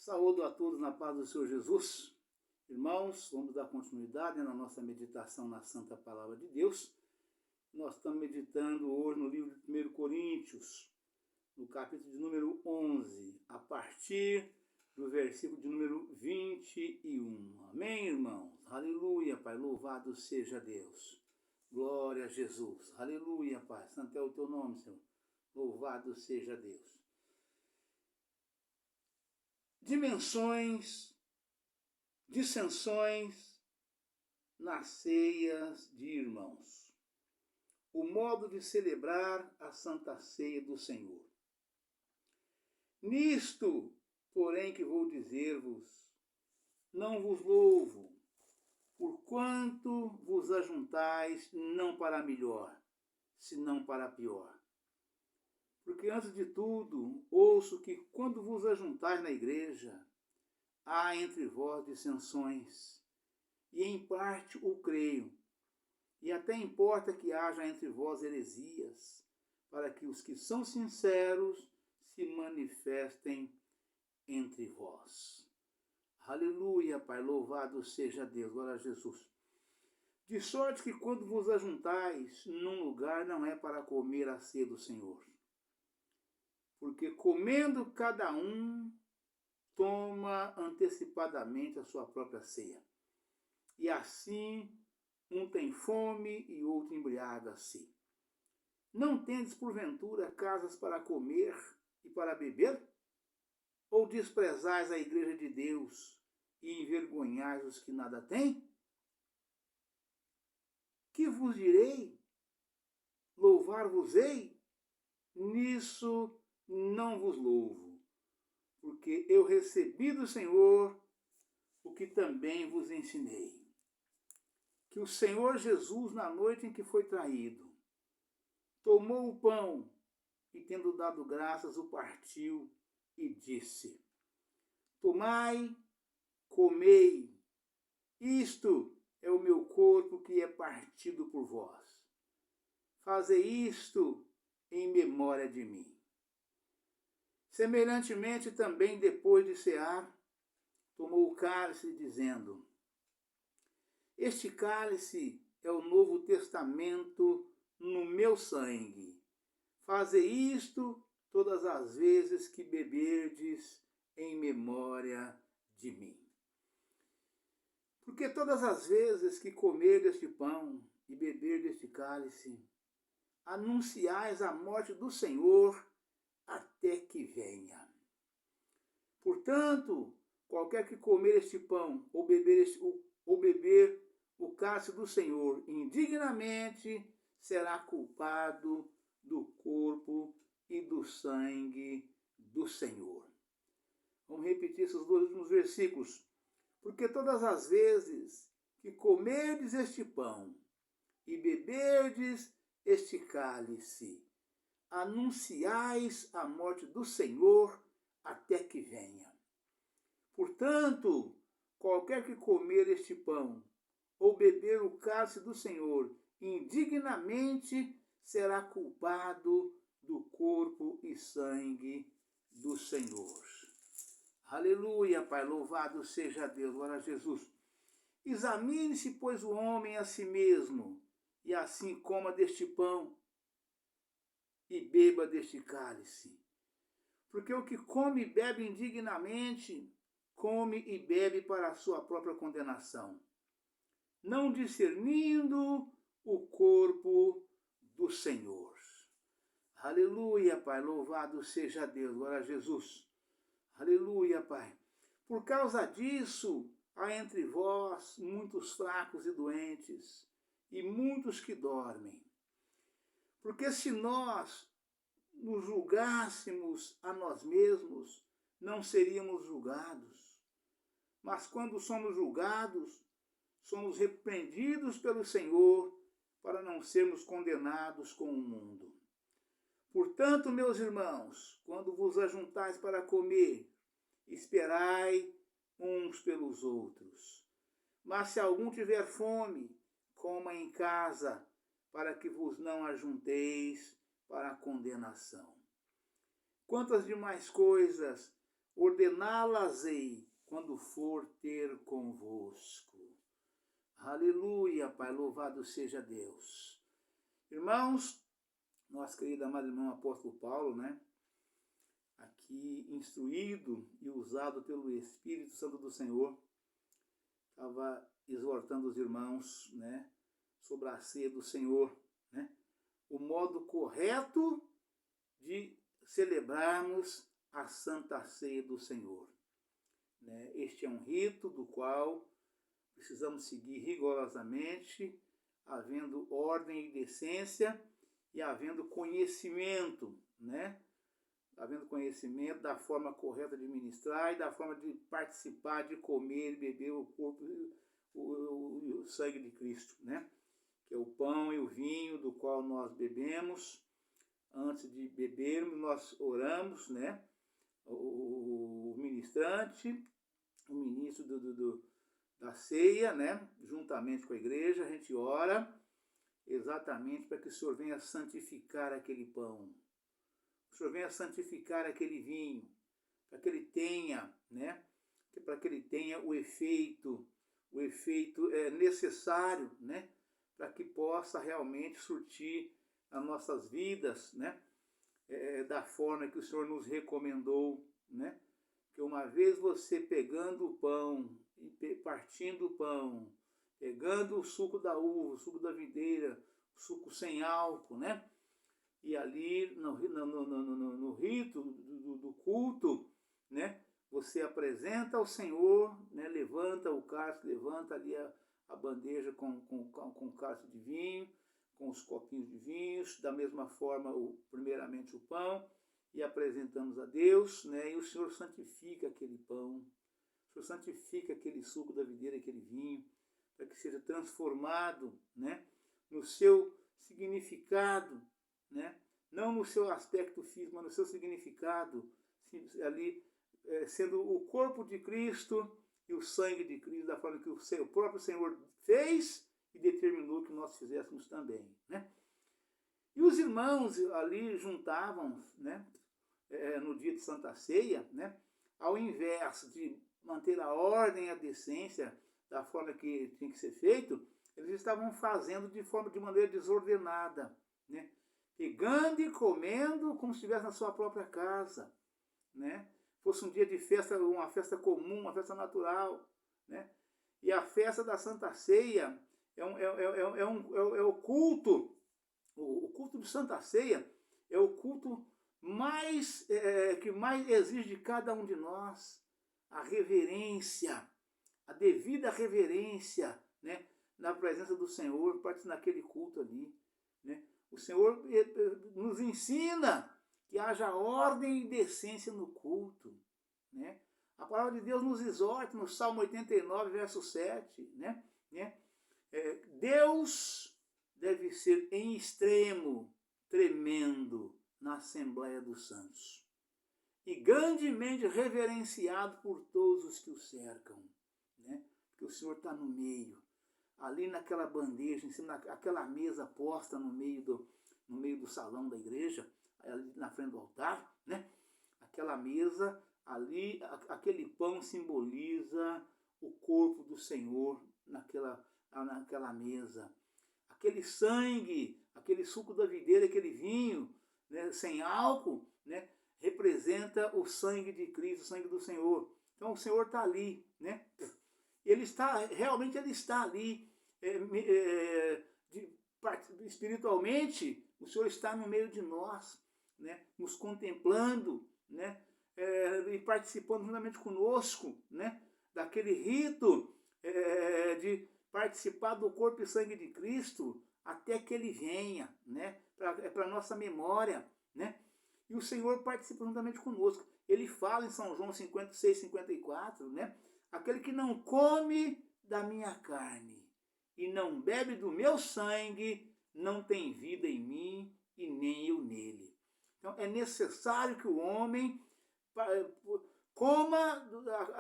Saúdo a todos na paz do Senhor Jesus. Irmãos, vamos dar continuidade na nossa meditação na Santa Palavra de Deus. Nós estamos meditando hoje no livro de 1 Coríntios, no capítulo de número 11, a partir do versículo de número 21. Amém, irmãos? Aleluia, Pai, louvado seja Deus. Glória a Jesus. Aleluia, Pai, santo é o teu nome, Senhor. Louvado seja Deus. Dimensões, dissensões nas ceias de irmãos. O modo de celebrar a Santa Ceia do Senhor. Nisto, porém, que vou dizer-vos, não vos louvo, porquanto vos ajuntais não para melhor, senão para pior. Porque, antes de tudo, ouço que, quando vos ajuntais na igreja, há entre vós dissensões, e em parte o creio, e até importa que haja entre vós heresias, para que os que são sinceros se manifestem entre vós. Aleluia, Pai, louvado seja Deus, glória a Jesus. De sorte que quando vos ajuntais num lugar não é para comer a ceia do Senhor. Porque comendo cada um, toma antecipadamente a sua própria ceia. E assim, um tem fome e outro embriaga-se. Não tendes, porventura, casas para comer e para beber? Ou desprezais a igreja de Deus e envergonhais os que nada têm? Que vos direi? Louvar-vos-ei? Nisso não vos louvo, porque eu recebi do Senhor o que também vos ensinei. Que o Senhor Jesus, na noite em que foi traído, tomou o pão e, tendo dado graças, o partiu e disse: Tomai, comei, isto é o meu corpo que é partido por vós. Fazei isto em memória de mim. Semelhantemente, também depois de cear, tomou o cálice, dizendo: Este cálice é o Novo Testamento no meu sangue. Fazei isto todas as vezes que beberdes em memória de mim. Porque todas as vezes que comer deste pão e beber deste cálice, anunciais a morte do Senhor até que venha. Portanto, qualquer que comer este pão ou beber o cálice do Senhor indignamente será culpado do corpo e do sangue do Senhor. Vamos repetir esses dois últimos versículos. Porque todas as vezes que comerdes este pão e beberdes este cálice, anunciais a morte do Senhor até que venha. Portanto, qualquer que comer este pão ou beber o cálice do Senhor indignamente será culpado do corpo e sangue do Senhor. Aleluia, Pai, louvado seja Deus, glória a Jesus. Examine-se, pois, o homem a si mesmo, e assim coma deste pão e beba deste cálice. Porque o que come e bebe indignamente, come e bebe para a sua própria condenação, não discernindo o corpo do Senhor. Aleluia, Pai, louvado seja Deus, glória a Jesus. Aleluia, Pai. Por causa disso, há entre vós muitos fracos e doentes, e muitos que dormem. Porque se nós nos julgássemos a nós mesmos, não seríamos julgados. Mas quando somos julgados, somos repreendidos pelo Senhor para não sermos condenados com o mundo. Portanto, meus irmãos, quando vos ajuntais para comer, esperai uns pelos outros. Mas se algum tiver fome, coma em casa, para que vos não ajunteis para a condenação. Quantas demais coisas ordená-las-ei quando for ter convosco. Aleluia, Pai, louvado seja Deus. Irmãos, nosso querido amado irmão apóstolo Paulo, né? Aqui instruído e usado pelo Espírito Santo do Senhor, estava exortando os irmãos, né? Sobre a ceia do Senhor, né? O modo correto de celebrarmos a Santa Ceia do Senhor. Né? Este é um rito do qual precisamos seguir rigorosamente, havendo ordem e decência e havendo conhecimento, né? Havendo conhecimento da forma correta de ministrar e da forma de participar, de comer e beber o corpo e o sangue de Cristo, né? Que é o pão e o vinho do qual nós bebemos. Antes de bebermos, nós oramos, né? O ministrante, o ministro da ceia, né? Juntamente com a igreja, a gente ora exatamente para que o Senhor venha santificar aquele pão. O Senhor venha santificar aquele vinho, para que ele tenha, né? Para que ele tenha o efeito necessário, né? Para que possa realmente surtir as nossas vidas, né? Da forma que o Senhor nos recomendou, né? Que uma vez você pegando o pão, partindo o pão, pegando o suco da uva, o suco da videira, o suco sem álcool, né? E ali no rito do culto, né? Você apresenta ao Senhor, né? Levanta o cálice, levanta ali a bandeja com o cálice de vinho, com os copinhos de vinhos, da mesma forma, primeiramente o pão, e apresentamos a Deus, né? E o Senhor santifica aquele pão, o Senhor santifica aquele suco da videira, aquele vinho, para que seja transformado, né? No seu significado, né? Não no seu aspecto físico, mas no seu significado, ali sendo o corpo de Cristo e o sangue de Cristo, da forma que o próprio Senhor fez e determinou que nós fizéssemos também, né? E os irmãos ali juntavam, né? No dia de Santa Ceia, né? Ao invés de manter a ordem e a decência da forma que tinha que ser feito, eles estavam fazendo de maneira desordenada, né? Pegando e comendo como se estivesse na sua própria casa, né? Fosse um dia de festa, uma festa comum, uma festa natural, né? E a festa da Santa Ceia é o culto, o culto de Santa Ceia é o culto que mais exige de cada um de nós a reverência, a devida reverência, né? Na presença do Senhor, naquele culto ali, né? O Senhor nos ensina que haja ordem e decência no culto, né? A palavra de Deus nos exorta no Salmo 89, verso 7, né? Deus deve ser em extremo tremendo na Assembleia dos Santos e grandemente reverenciado por todos os que o cercam, né? Porque o Senhor está no meio, ali naquela bandeja, em cima daquela mesa posta no meio do salão da igreja, ali na frente do altar, né? Aquela mesa ali, aquele pão simboliza o corpo do Senhor naquela mesa. Aquele sangue, aquele suco da videira, aquele vinho, né, sem álcool, né, representa o sangue de Cristo, o sangue do Senhor. Então o Senhor está ali, né? Realmente ele está ali. Espiritualmente, o Senhor está no meio de nós, né, nos contemplando, né, e participando juntamente conosco, né, daquele rito de participar do corpo e sangue de Cristo até que ele venha, né, para a nossa memória, né? E o Senhor participa juntamente conosco. Ele fala em São João 56, 54, né? Aquele que não come da minha carne e não bebe do meu sangue, não tem vida em mim e nem eu nele. Então é necessário que o homem coma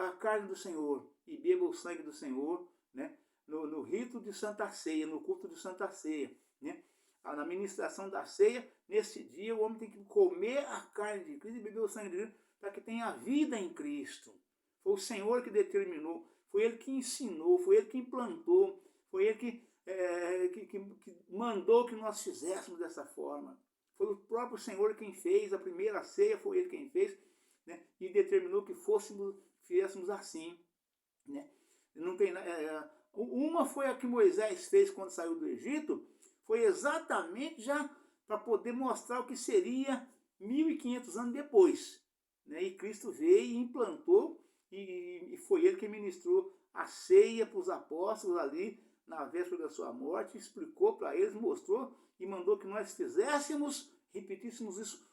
a carne do Senhor e beba o sangue do Senhor, né? No rito de Santa Ceia, no culto de Santa Ceia, né? na ministração da ceia, nesse dia o homem tem que comer a carne de Cristo e beber o sangue de Cristo, para que tenha vida em Cristo. Foi o Senhor que determinou, foi Ele que ensinou, foi Ele que implantou, foi Ele que mandou que nós fizéssemos dessa forma. Foi o próprio Senhor quem fez, a primeira ceia foi Ele quem fez, né? E determinou que fizéssemos assim. Né? Não tem, uma foi a que Moisés fez quando saiu do Egito, foi exatamente já para poder mostrar o que seria 1500 anos depois. Né? E Cristo veio e implantou, e foi Ele que ministrou a ceia para os apóstolos ali, na véspera da sua morte, explicou para eles, mostrou e mandou que nós fizéssemos, repetíssemos isso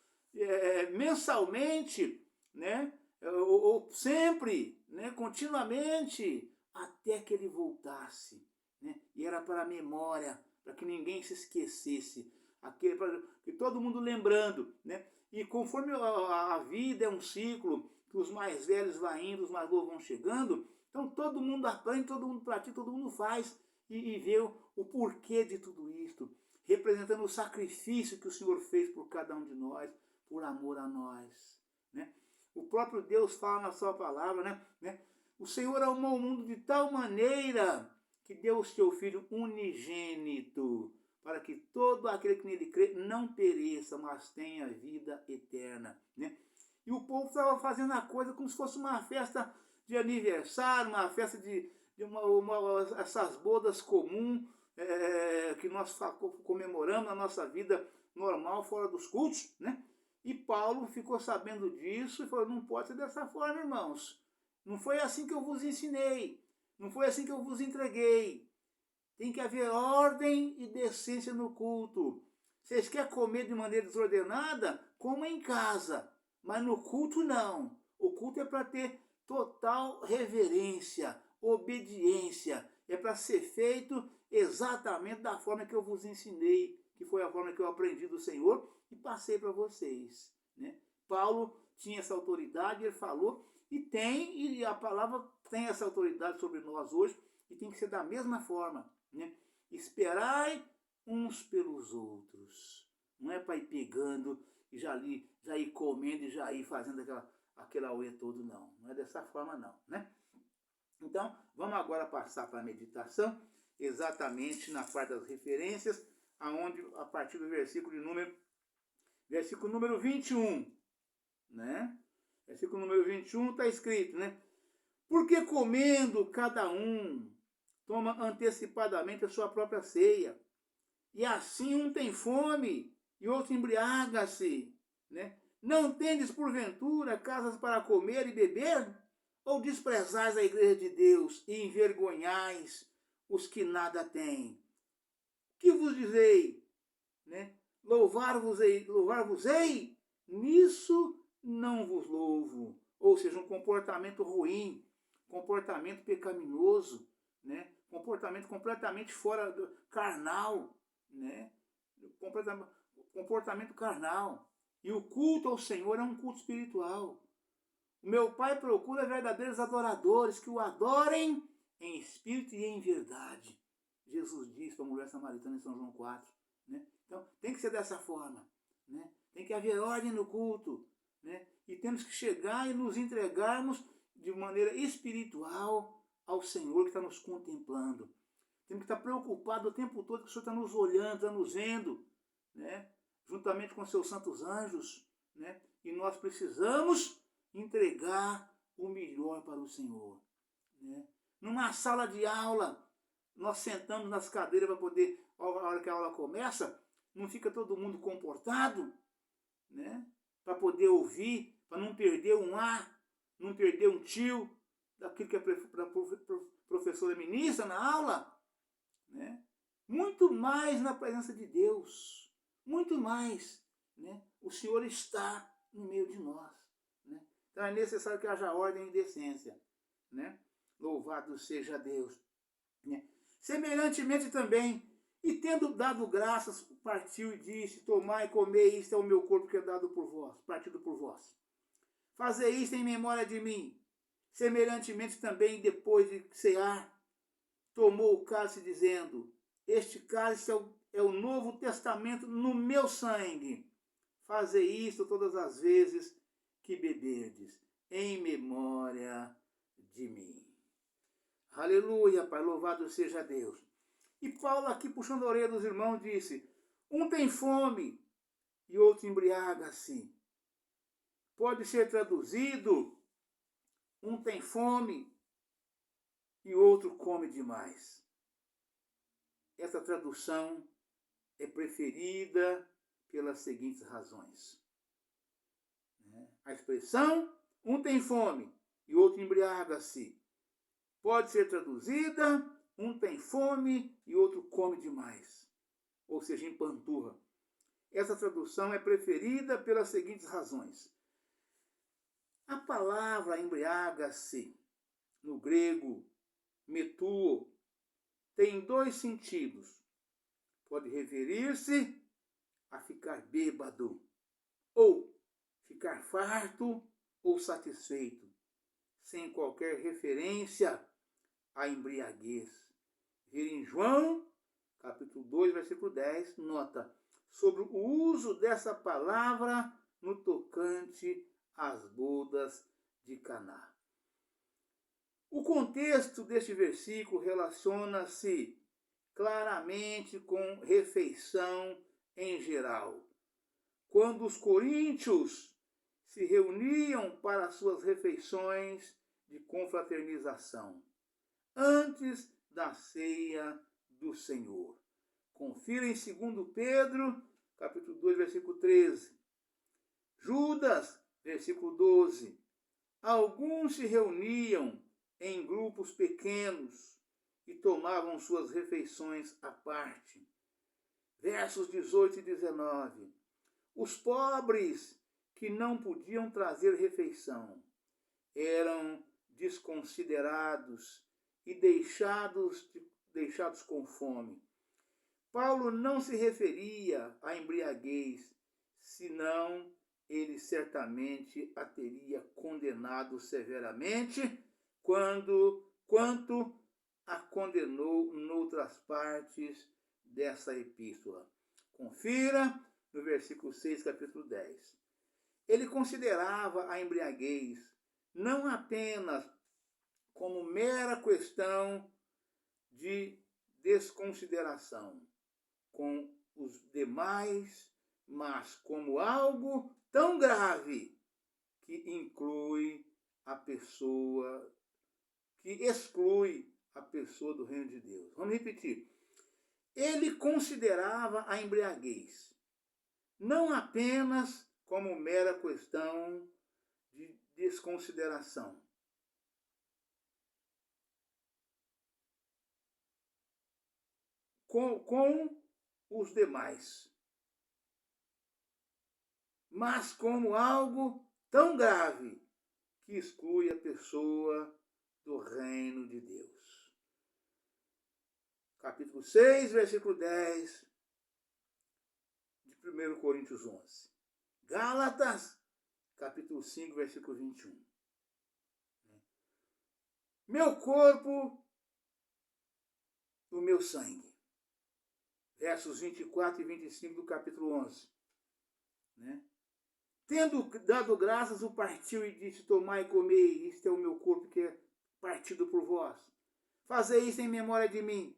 mensalmente, né? Ou sempre, né? Continuamente, até que Ele voltasse. Né? E era para a memória, para que ninguém se esquecesse, para que todo mundo lembrando. Né? E conforme a vida é um ciclo, que os mais velhos vão indo, os mais novos vão chegando, então todo mundo aprende, todo mundo pratica, todo mundo faz, e vê o porquê de tudo isto, representando o sacrifício que o Senhor fez por cada um de nós, por amor a nós. Né? O próprio Deus fala na sua palavra, né? O Senhor amou o mundo de tal maneira que deu o seu Filho unigênito, para que todo aquele que nele crê não pereça, mas tenha vida eterna. Né? E o povo estava fazendo a coisa como se fosse uma festa de aniversário, uma festa de essas bodas comuns que nós comemoramos na nossa vida normal, fora dos cultos, né? E Paulo ficou sabendo disso e falou, não pode ser dessa forma, irmãos. Não foi assim que eu vos ensinei, não foi assim que eu vos entreguei. Tem que haver ordem e decência no culto. Vocês querem comer de maneira desordenada? Coma em casa, mas no culto não. O culto é para ter total reverência, obediência, é para ser feito exatamente da forma que eu vos ensinei, que foi a forma que eu aprendi do Senhor e passei para vocês. Né? Paulo tinha essa autoridade, ele falou, e a palavra tem essa autoridade sobre nós hoje, e tem que ser da mesma forma. Né? Esperai uns pelos outros. Não é para ir pegando e já ir comendo e já ir fazendo aquele auê todo, não. Não é dessa forma, não. Né? Então, vamos agora passar para a meditação, exatamente na parte das referências, aonde, a partir do versículo número 21, né? Versículo número 21 está escrito, né? Porque comendo cada um toma antecipadamente a sua própria ceia, e assim um tem fome e outro embriaga-se, né? Não tendes porventura casas para comer e beber? Ou desprezais a igreja de Deus e envergonhais os que nada têm? Que vos dizei? Né? Louvar-vos-ei? Nisso não vos louvo. Ou seja, um comportamento ruim, comportamento pecaminoso, né? Comportamento completamente fora do carnal, né? Comportamento carnal. E o culto ao Senhor é um culto espiritual. O meu Pai procura verdadeiros adoradores que o adorem em espírito e em verdade. Jesus disse para a mulher samaritana em São João 4. Né? Então, tem que ser dessa forma. Né? Tem que haver ordem no culto. Né? E temos que chegar e nos entregarmos de maneira espiritual ao Senhor que está nos contemplando. Temos que estar preocupados o tempo todo que o Senhor está nos olhando, está nos vendo, né? Juntamente com seus santos anjos. Né? E nós precisamos entregar o melhor para o Senhor. Né? Numa sala de aula, nós sentamos nas cadeiras para poder, a hora que a aula começa, não fica todo mundo comportado, né? Para poder ouvir, para não perder um ar, não perder um tio daquilo que a professora ministra na aula. Né? Muito mais na presença de Deus, muito mais. Né? O Senhor está no meio de nós. Né? Então é necessário que haja ordem e decência. Né? Louvado seja Deus. Né? Semelhantemente também, e tendo dado graças, partiu e disse, tomai e comei, isto é o meu corpo que é dado por vós, partido por vós. Fazei isto em memória de mim. Semelhantemente também, depois de cear, tomou o cálice dizendo, este cálice é o Novo Testamento no meu sangue. Fazei isto todas as vezes que beberdes, em memória de mim. Aleluia, Pai, louvado seja Deus. E Paulo aqui, puxando a orelha dos irmãos, disse, um tem fome e outro embriaga-se. Pode ser traduzido, um tem fome e outro come demais. Essa tradução é preferida pelas seguintes razões. A expressão, um tem fome e outro embriaga-se, pode ser traduzida, um tem fome e outro come demais, ou seja, empanturra. Essa tradução é preferida pelas seguintes razões. A palavra embriaga-se, no grego, metuo, tem dois sentidos. Pode referir-se a ficar bêbado, ou ficar farto ou satisfeito, sem qualquer referência à embriaguez. Vir em João, capítulo 2, versículo 10, nota sobre o uso dessa palavra no tocante às bodas de Caná. O contexto deste versículo relaciona-se claramente com refeição em geral. Quando os coríntios se reuniam para suas refeições de confraternização, antes da ceia do Senhor. Confira em 2 Pedro, capítulo 2, versículo 13. Judas, versículo 12. Alguns se reuniam em grupos pequenos e tomavam suas refeições à parte. Versos 18 e 19. Os pobres que não podiam trazer refeição eram desconsiderados e deixados com fome. Paulo não se referia à embriaguez, senão ele certamente a teria condenado severamente quanto a condenou noutras partes dessa epístola. Confira no versículo 6, capítulo 10. Ele considerava a embriaguez não apenas como mera questão de desconsideração com os demais, mas como algo tão grave que exclui a pessoa do reino de Deus. Vamos repetir. Ele considerava a embriaguez não apenas como mera questão de desconsideração com os demais, mas como algo tão grave que exclui a pessoa do reino de Deus. Capítulo 6, versículo 10 de 1 Coríntios 11. Gálatas, capítulo 5, versículo 21. Meu corpo, o meu sangue. Versos 24 e 25 do capítulo 11. Tendo dado graças, o partiu e disse, tomai e comei, isto é o meu corpo que é partido por vós. Fazei isso em memória de mim.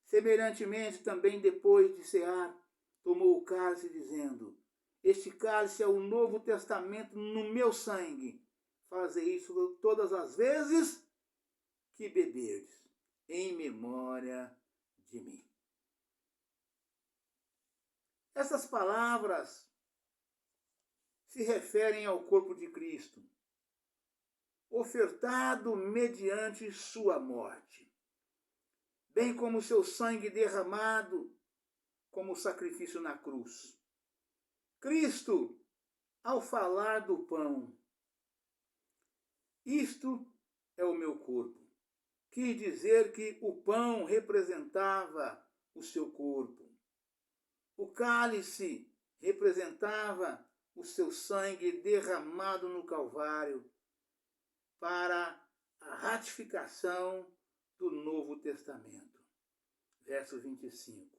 Semelhantemente, também depois de cear, tomou o cálice, dizendo, este cálice é o Novo Testamento no meu sangue. Fazei isso todas as vezes que beberdes, em memória de mim. Essas palavras se referem ao corpo de Cristo, ofertado mediante sua morte, bem como seu sangue derramado como sacrifício na cruz. Cristo, ao falar do pão, isto é o meu corpo, quis dizer que o pão representava o seu corpo. O cálice representava o seu sangue derramado no Calvário para a ratificação do Novo Testamento. Verso 25.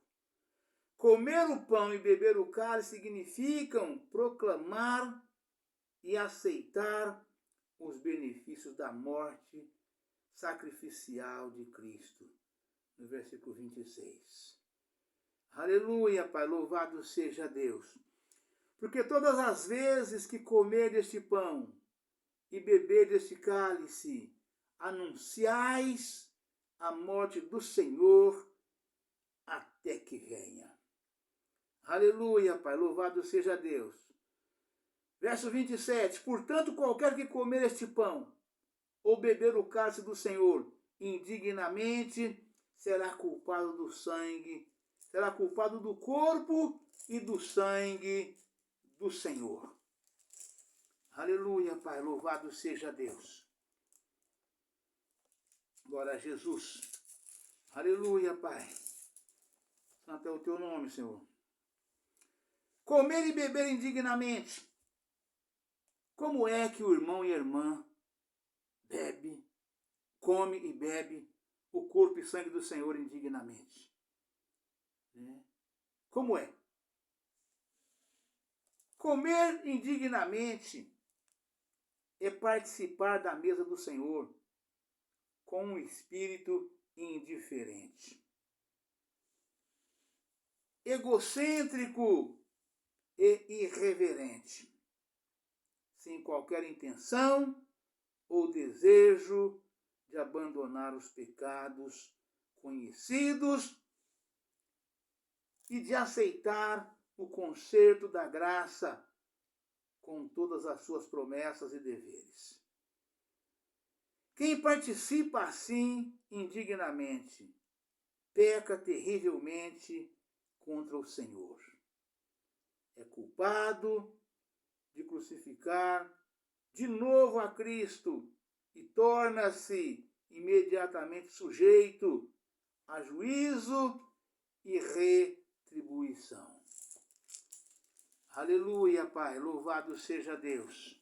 Comer o pão e beber o cálice significam proclamar e aceitar os benefícios da morte sacrificial de Cristo. No versículo 26. Aleluia, Pai, louvado seja Deus. Porque todas as vezes que comer deste pão e beber deste cálice, anunciais a morte do Senhor até que venha. Aleluia, Pai, louvado seja Deus. Verso 27. Portanto, qualquer que comer este pão ou beber o cálice do Senhor indignamente será culpado do sangue, será culpado do corpo e do sangue do Senhor. Aleluia, Pai, louvado seja Deus. Glória a Jesus. Aleluia, Pai. Santo é o teu nome, Senhor. Comer e beber indignamente. Como é que o irmão e a irmã come e bebe o corpo e sangue do Senhor indignamente? Como é? Comer indignamente é participar da mesa do Senhor com um espírito indiferente, egocêntrico e irreverente, sem qualquer intenção ou desejo de abandonar os pecados conhecidos e de aceitar o concerto da graça com todas as suas promessas e deveres. Quem participa assim indignamente peca terrivelmente contra o Senhor. É culpado de crucificar de novo a Cristo e torna-se imediatamente sujeito a juízo e retribuição. Aleluia, Pai, louvado seja Deus.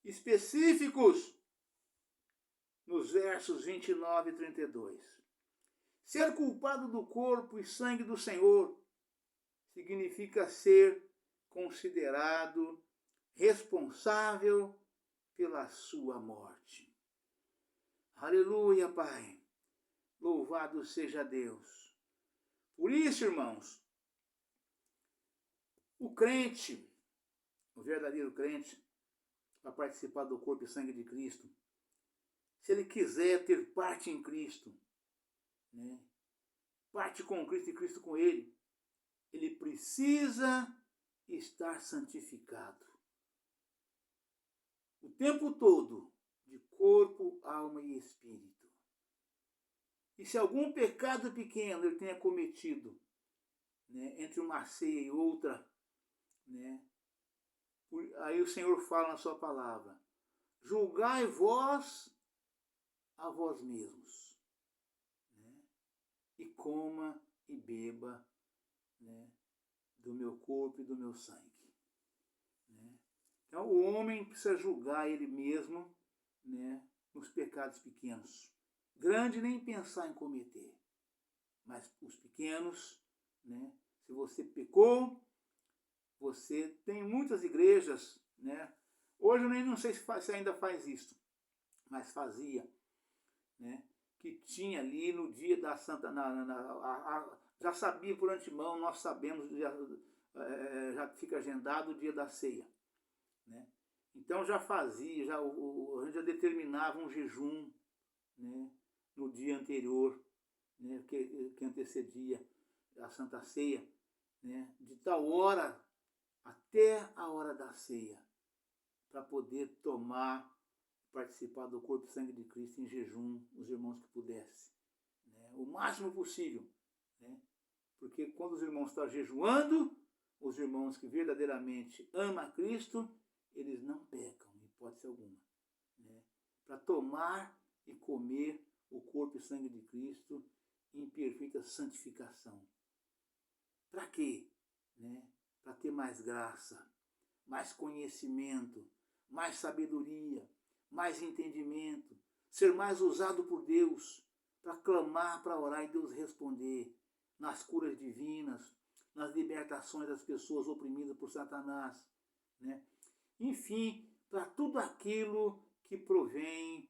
Específicos nos versos 29 e 32. Ser culpado do corpo e sangue do Senhor significa ser considerado responsável pela sua morte. Aleluia, Pai. Louvado seja Deus. Por isso, irmãos, o crente, o verdadeiro crente, para participar do corpo e sangue de Cristo, se ele quiser ter parte em Cristo, parte com Cristo e Cristo com ele, ele precisa estar santificado. O tempo todo, de corpo, alma e espírito. E se algum pecado pequeno ele tenha cometido, entre uma ceia e outra, aí o Senhor fala na sua palavra: julgai vós a vós mesmos, e coma e beba do meu corpo e do meu sangue. Então o homem precisa julgar ele mesmo nos pecados pequenos. Grande nem pensar em cometer, mas os pequenos, se você pecou, você tem muitas igrejas, hoje eu nem não sei se ainda faz isso, mas fazia, que tinha ali no dia da Santa, já sabia por antemão, nós sabemos, já fica agendado o dia da ceia, então já fazia, a gente já determinava um jejum, no dia anterior, que antecedia a Santa Ceia, de tal hora até a hora da ceia, para poder participar do corpo e sangue de Cristo em jejum, os irmãos que pudessem, o máximo possível, porque quando os irmãos estão jejuando, os irmãos que verdadeiramente amam a Cristo, eles não pecam, em hipótese alguma, para tomar e comer o corpo e sangue de Cristo em perfeita santificação. Para quê? Para ter mais graça, mais conhecimento, mais sabedoria, mais entendimento, ser mais usado por Deus, para clamar, para orar e Deus responder. nas curas divinas, nas libertações das pessoas oprimidas por Satanás, né? Enfim, para tudo aquilo que provém,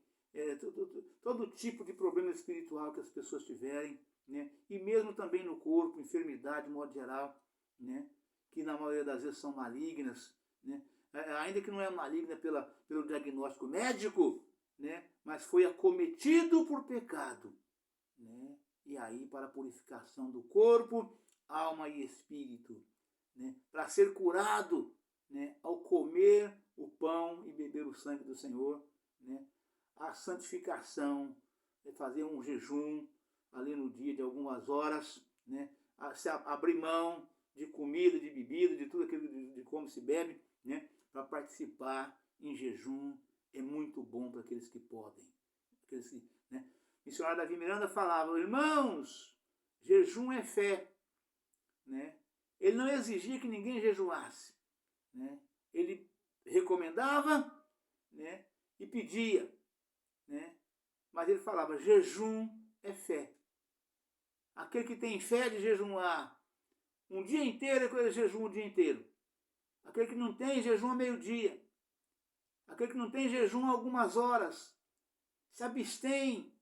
todo tipo de problema espiritual que as pessoas tiverem, né? E mesmo também no corpo, enfermidade, de modo geral, né? Que na maioria das vezes são malignas, né? Ainda que não é maligna pelo diagnóstico médico, né? Mas foi acometido por pecado, né? E aí para a purificação do corpo, alma e espírito, né? Para ser curado, né? Ao comer o pão e beber o sangue do Senhor, né? A santificação, fazer um jejum ali no dia de algumas horas, né? Se abrir mão de comida, de bebida, de tudo aquilo de como se bebe, né? Para participar em jejum é muito bom para aqueles que podem. Aqueles que, né? O missionário Davi Miranda falava: irmãos, jejum é fé, né? Ele não exigia que ninguém jejuasse, né? Ele recomendava, né? E pedia, né? Mas ele falava: jejum é fé. Aquele que tem fé de jejuar um dia inteiro, ele jejum o dia inteiro. Aquele que não tem, jejum meio-dia. Aquele que não tem, jejum algumas horas. Se abstém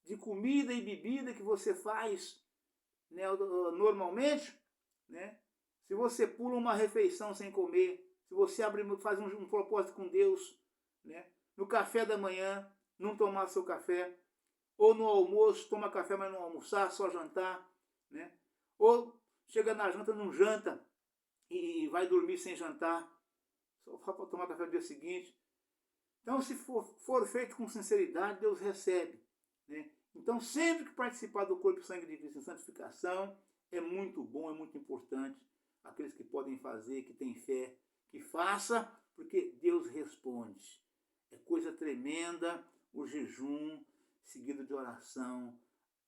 de comida e bebida que você faz, né, normalmente, né? Se você pula uma refeição sem comer, se você faz um propósito com Deus, né? No café da manhã, não tomar seu café, ou no almoço, toma café, mas não almoçar, só jantar, né? Ou chega na janta, não janta e vai dormir sem jantar, só para tomar café no dia seguinte. Então, se for feito com sinceridade, Deus recebe, né? Então, sempre que participar do corpo e sangue de Cristo em santificação, é muito bom, é muito importante. Aqueles que podem fazer, que têm fé, que faça, porque Deus responde. É coisa tremenda o jejum seguido de oração,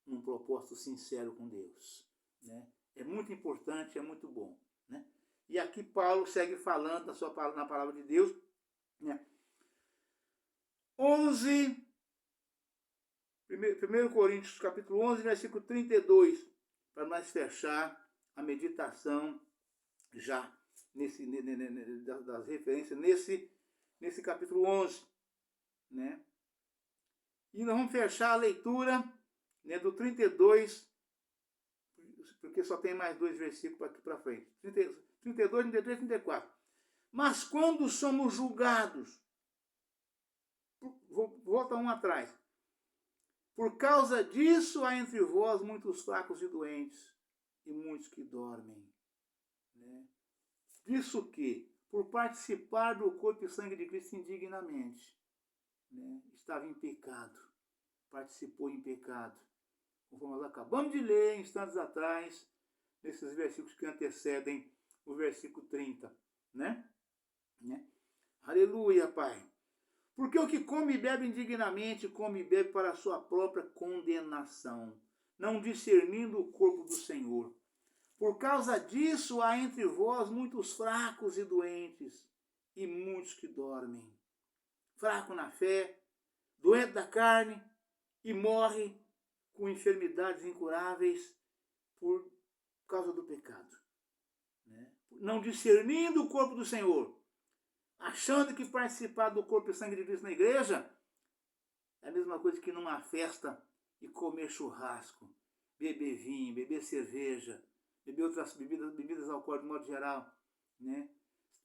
num propósito sincero com Deus, né? É muito importante, é muito bom, né? E aqui Paulo segue falando na palavra de Deus, né? 1 Coríntios capítulo 11, versículo 32, para nós fechar a meditação já das referências nesse capítulo 11, né? E nós vamos fechar a leitura, né, do 32, porque só tem mais 2 versículos aqui para frente. 32, 33 e 34. Mas quando somos julgados, volta um atrás. Por causa disso há entre vós muitos fracos e doentes, e muitos que dormem, né? Disso que, por participar do corpo e sangue de Cristo indignamente, né, estava em pecado, participou em pecado, conforme nós acabamos de ler instantes atrás, nesses versículos que antecedem o versículo 30, né? Aleluia, Pai. Porque o que come e bebe indignamente, come e bebe para a sua própria condenação, não discernindo o corpo do Senhor. Por causa disso há entre vós muitos fracos e doentes, e muitos que dormem. Fraco na fé, doente da carne, e morre com enfermidades incuráveis por causa do pecado, né? Não discernindo o corpo do Senhor, achando que participar do corpo e sangue de Cristo na igreja é a mesma coisa que numa festa e comer churrasco, beber vinho, beber cerveja, beber outras bebidas alcoólicas de modo geral, né?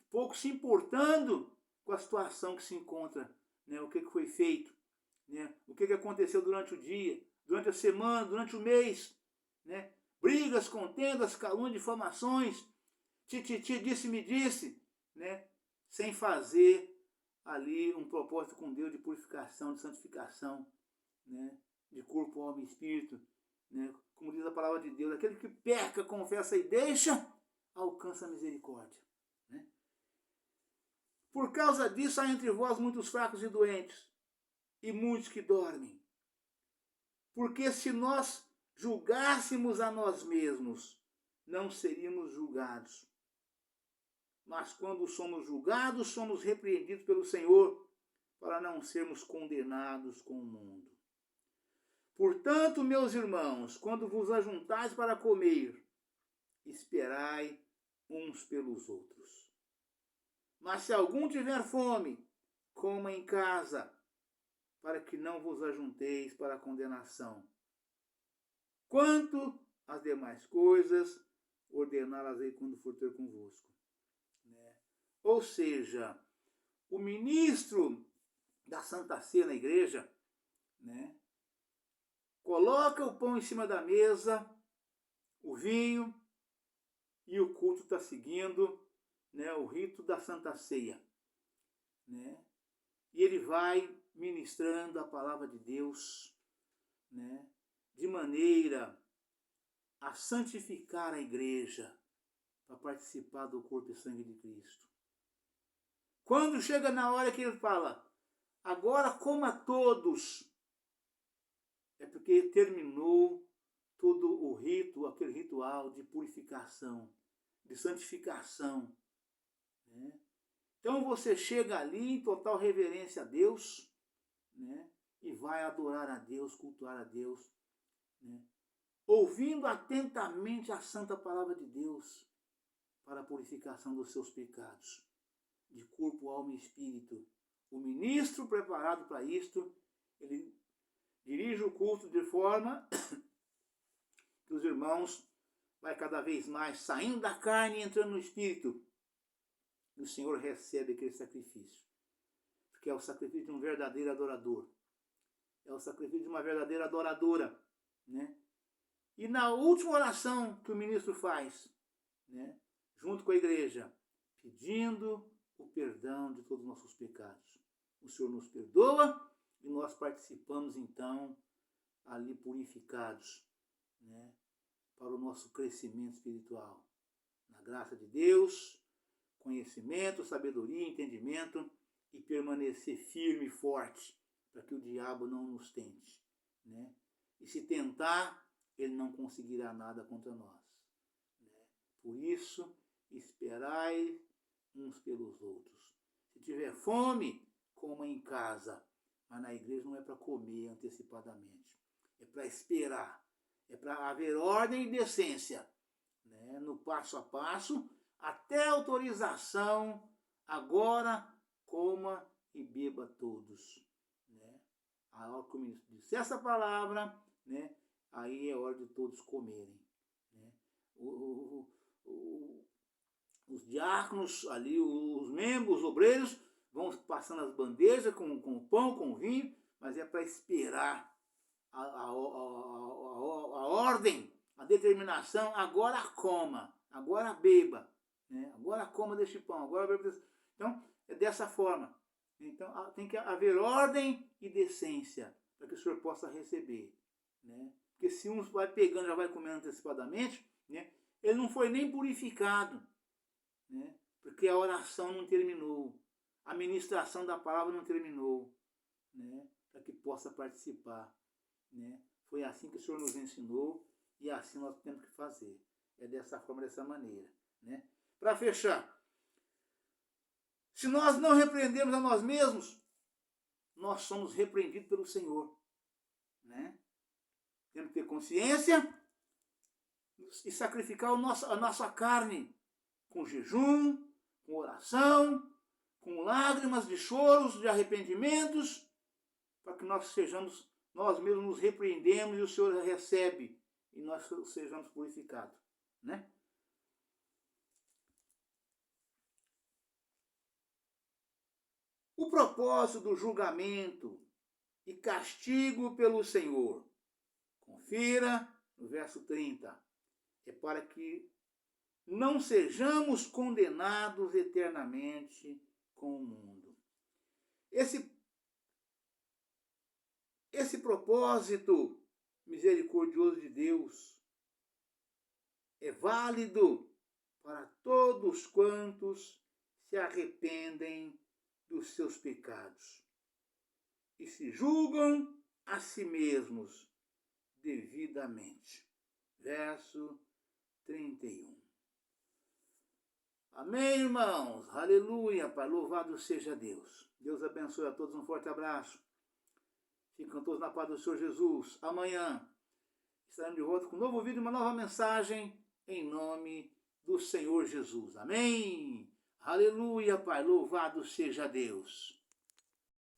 Pouco se importando com a situação que se encontra, né? O que foi feito, né? O que aconteceu durante o dia, durante a semana, durante o mês, né? Brigas, contendas, calúnias, difamações, disse-me disse, né? Sem fazer ali um propósito com Deus de purificação, de santificação, né? De corpo, alma e espírito, né? Como diz a palavra de Deus, aquele que peca, confessa e deixa, alcança a misericórdia, né? Por causa disso há entre vós muitos fracos e doentes, e muitos que dormem. Porque se nós julgássemos a nós mesmos, não seríamos julgados. Mas quando somos julgados, somos repreendidos pelo Senhor, para não sermos condenados com o mundo. Portanto, meus irmãos, quando vos ajuntais para comer, esperai uns pelos outros. Mas se algum tiver fome, coma em casa, para que não vos ajunteis para a condenação. Quanto às demais coisas, ordená-las-ei quando for ter convosco. Ou seja, o ministro da Santa Ceia na igreja, coloca o pão em cima da mesa, o vinho, e o culto está seguindo, o rito da Santa Ceia. E ele vai ministrando a palavra de Deus, de maneira a santificar a igreja para participar do corpo e sangue de Cristo. Quando chega na hora que ele fala, agora coma todos, é porque terminou todo o rito, aquele ritual de purificação, de santificação. Então você chega ali em total reverência a Deus, e vai adorar a Deus, cultuar a Deus, ouvindo atentamente a santa palavra de Deus para a purificação dos seus pecados, de corpo, alma e espírito. O ministro preparado para isto, ele dirige o culto de forma que os irmãos vai cada vez mais saindo da carne e entrando no espírito. E o Senhor recebe aquele sacrifício, porque é o sacrifício de um verdadeiro adorador. É o sacrifício de uma verdadeira adoradora. E na última oração que o ministro faz, junto com a igreja, pedindo o perdão de todos os nossos pecados. O Senhor nos perdoa e nós participamos então ali purificados, para o nosso crescimento espiritual. Na graça de Deus, conhecimento, sabedoria, entendimento e permanecer firme e forte para que o diabo não nos tente. E se tentar, ele não conseguirá nada contra nós. Por isso, esperai uns pelos outros. Se tiver fome, coma em casa. Mas na igreja não é para comer antecipadamente. É para esperar. É para haver ordem e decência. No passo a passo, até a autorização, agora coma e beba todos. A hora que o ministro disse essa palavra, aí é hora de todos comerem. Os diáconos ali, os membros, os obreiros, vão passando as bandejas com o pão, com o vinho, mas é para esperar a ordem, a determinação, agora coma, agora beba, agora coma deste pão, agora beba desse... Então, é dessa forma. Então, tem que haver ordem e decência para que o senhor possa receber. Porque se um vai pegando, já vai comendo antecipadamente, ele não foi nem purificado, porque a oração não terminou, a ministração da palavra não terminou, para que possa participar. Foi assim que o Senhor nos ensinou e assim nós temos que fazer. É dessa forma, dessa maneira. Para fechar, se nós não repreendemos a nós mesmos, nós somos repreendidos pelo Senhor. Temos que ter consciência e sacrificar a nossa carne com jejum, com oração, com lágrimas de choros, de arrependimentos, para que nós mesmos nos repreendemos e o Senhor recebe e nós sejamos purificados. O propósito do julgamento e castigo pelo Senhor, confira no verso 30, é para que não sejamos condenados eternamente com o mundo. Esse propósito misericordioso de Deus é válido para todos quantos se arrependem dos seus pecados e se julgam a si mesmos devidamente. Verso 31. Amém, irmãos? Aleluia, Pai. Louvado seja Deus. Deus abençoe a todos. Um forte abraço. Ficam todos na paz do Senhor Jesus. Amanhã estaremos de volta com um novo vídeo, uma nova mensagem, em nome do Senhor Jesus. Amém? Aleluia, Pai. Louvado seja Deus.